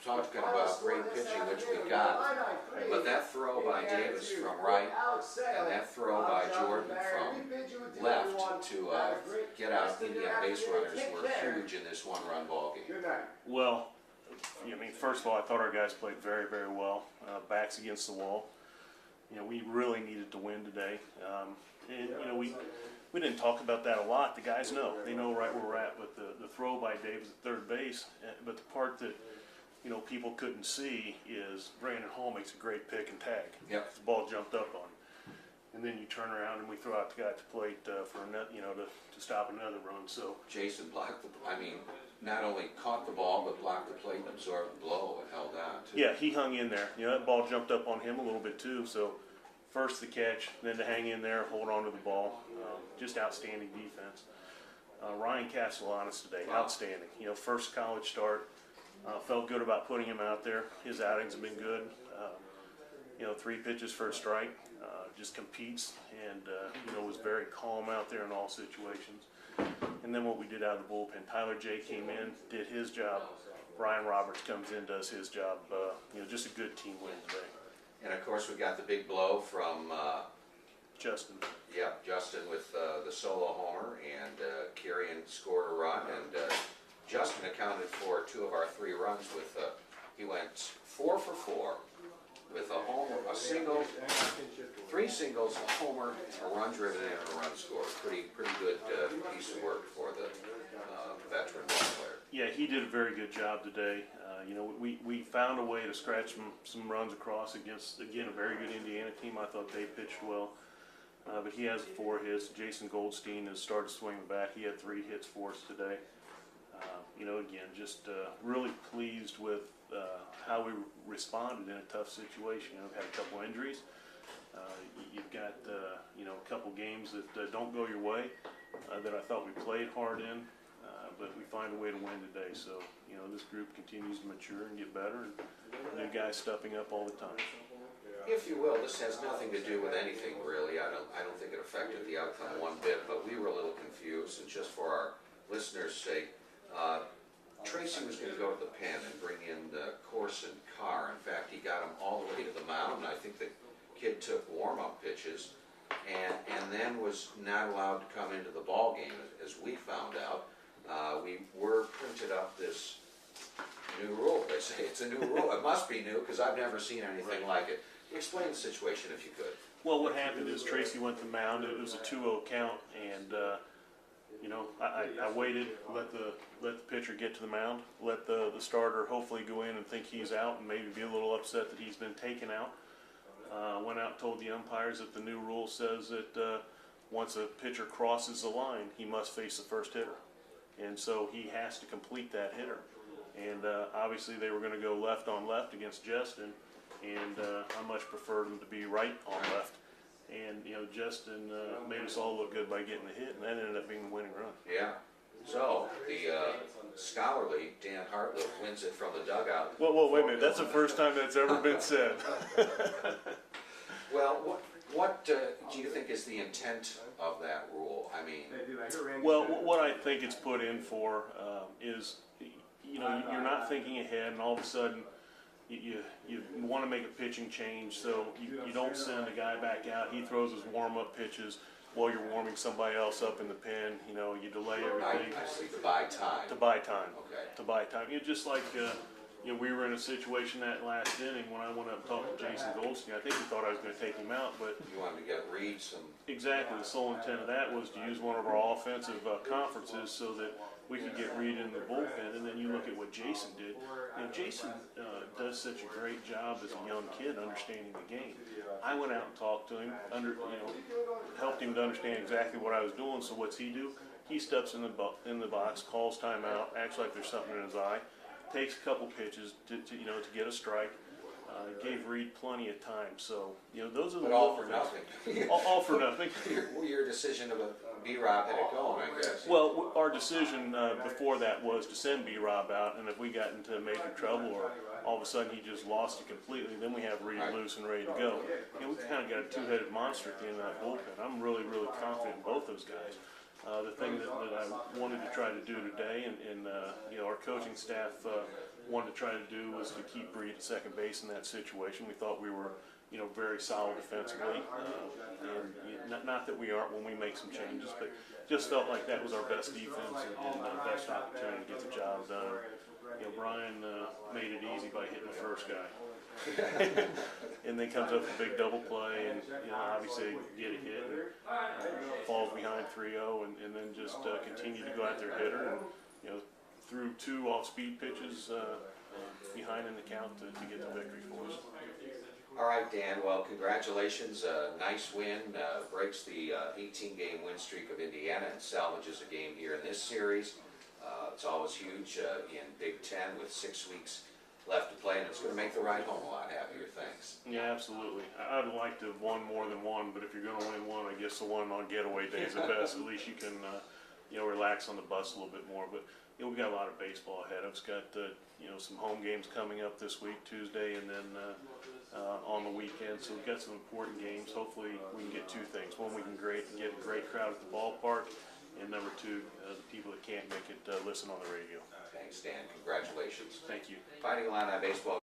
talking about great pitching, which we got, but that throw by Davis from right and that throw by Jordan from left to get out Indiana base runners were huge in this one-run ball game. Well, I mean, first of all, I thought our guys played very, very well. Backs against the wall. You know, we really needed to win today. And you know, we didn't talk about that a lot. The guys know. They know right where we're at with the throw by Davis at third base. But the part that, you know, people couldn't see is Brandon Hall makes a great pick and tag. Yep. The ball jumped up on him. And then you turn around and we throw out the guy at the plate for a net, you know, to stop another run. So Jason blocked not only caught the ball, but blocked the plate and absorbed the blow and held on. Yeah, he hung in there. You know, that ball jumped up on him a little bit too. So first the catch, then to hang in there, hold on to the ball. Just outstanding defense. Ryan Castellanos today, outstanding. You know, first college start. Felt good about putting him out there. His outings have been good. You know, 3 pitches for a strike. Just competes and, you know, was very calm out there in all situations. And then what we did out of the bullpen, Tyler J came in, did his job. Brian Roberts comes in, does his job. You know, just a good team win today. And of course we got the big blow from Justin. Yeah, Justin with the solo homer, and Kirian scored a run, and Justin accounted for 2 of our 3 runs with, he went 4 for 4 with a homer, a single, 3 singles, a homer, a run driven in, and a run scored. Pretty good piece of work for the veteran ball player. Yeah, he did a very good job today. You know, we found a way to scratch some runs across against, again, a very good Indiana team. I thought they pitched well. But he has 4 hits. Jason Goldstein has started swinging back. He had 3 hits for us today. You know, again, just really pleased with how we responded in a tough situation. You know, we've had a couple injuries. You've got, you know, a couple games that don't go your way that I thought we played hard in, but we find a way to win today. So, you know, this group continues to mature and get better, and new guys stepping up all the time. If you will, this has nothing to do with anything really. I don't think it affected the outcome one bit, but we were a little confused, and just for our listeners' sake, Tracy was going to go to the pen and bring in Corson Carr. In fact, he got him all the way to the mound, and I think the kid took warm-up pitches and then was not allowed to come into the ball game, as we found out. We were printed up this new rule. They say it's a new rule. It must be new because I've never seen anything like it. Explain the situation if you could. Well, what happened is Tracy went to the mound. It was a 2-0 count, and you know, I waited, let the pitcher get to the mound, let the starter hopefully go in and think he's out and maybe be a little upset that he's been taken out. Went out and told the umpires that the new rule says that once a pitcher crosses the line, he must face the first hitter. And so he has to complete that hitter. And obviously they were going to go left on left against Justin, and I much preferred him to be right on left. And, you know, Justin made us all look good by getting the hit, and that ended up being the winning run. Yeah. So, the scholarly Dan Hartleb wins it from the dugout. Well, wait a minute. That's the first time that's ever been said. Well, what do you think is the intent of that rule? I mean... Well, what I think it's put in for is, you know, you're not thinking ahead, and all of a sudden, you want to make a pitching change, so you don't send a guy back out. He throws his warm-up pitches while you're warming somebody else up in the pen. You know, you delay everything. I see, to buy time. To buy time. Okay. To buy time. You know, just like, you know, we were in a situation that last inning when I went up and talked to Jason Goldstein. I think he thought I was going to take him out, but... You wanted to get Reed some... Exactly. The sole intent of that was to use one of our offensive conferences so that we could get Reed in the bullpen. And then you look at what Jason did. You know, Jason does such a great job as a young kid understanding the game. I went out and talked to him, helped him to understand exactly what I was doing. So what's he do? He steps in the box, calls timeout, acts like there's something in his eye, takes a couple pitches to get a strike. Gave Reed plenty of time, so you know those are the all for nothing. all for nothing. Your decision of B-Rob had it going, I guess. Well, our decision before that was to send B-Rob out, and if we got into major trouble or all of a sudden he just lost it completely, then we have Reed loose and ready to go. You know, we kind of got a two-headed monster at the end of that bullpen. I'm really, really confident in both those guys. The thing that I wanted to try to do today, and you know, our coaching staff wanted to try to do, was to keep Breed at second base in that situation. We thought we were, you know, very solid defensively, and not that we aren't when we make some changes, but just felt like that was our best defense and best opportunity to get the job done. You know, Brian made it easy by hitting the first guy. And then comes up with a big double play, and you know, obviously get a hit and falls behind 3-0, and then just continue to go out there hitter, and you know, threw 2 off-speed pitches behind in the count to get the victory for us. All right, Dan, well, congratulations, nice win, breaks the 18-game win streak of Indiana and salvages a game here in this series. It's always huge in Big Ten with 6 weeks left to play, and it's going to make the ride home a lot happier. Thanks. Yeah, absolutely. I'd like to have won more than one, but if you're going to win one, I guess the one on getaway day is the best. At least you can, you know, relax on the bus a little bit more. But you know, we've got a lot of baseball ahead of us. Got you know, some home games coming up this week, Tuesday, and then on the weekend. So we've got some important games. Hopefully, we can get 2 things. One, we can get a great crowd at the ballpark, and number 2, the people that can't make it listen on the radio. Thanks, Dan. Congratulations. Thank you. Fighting Illini baseball.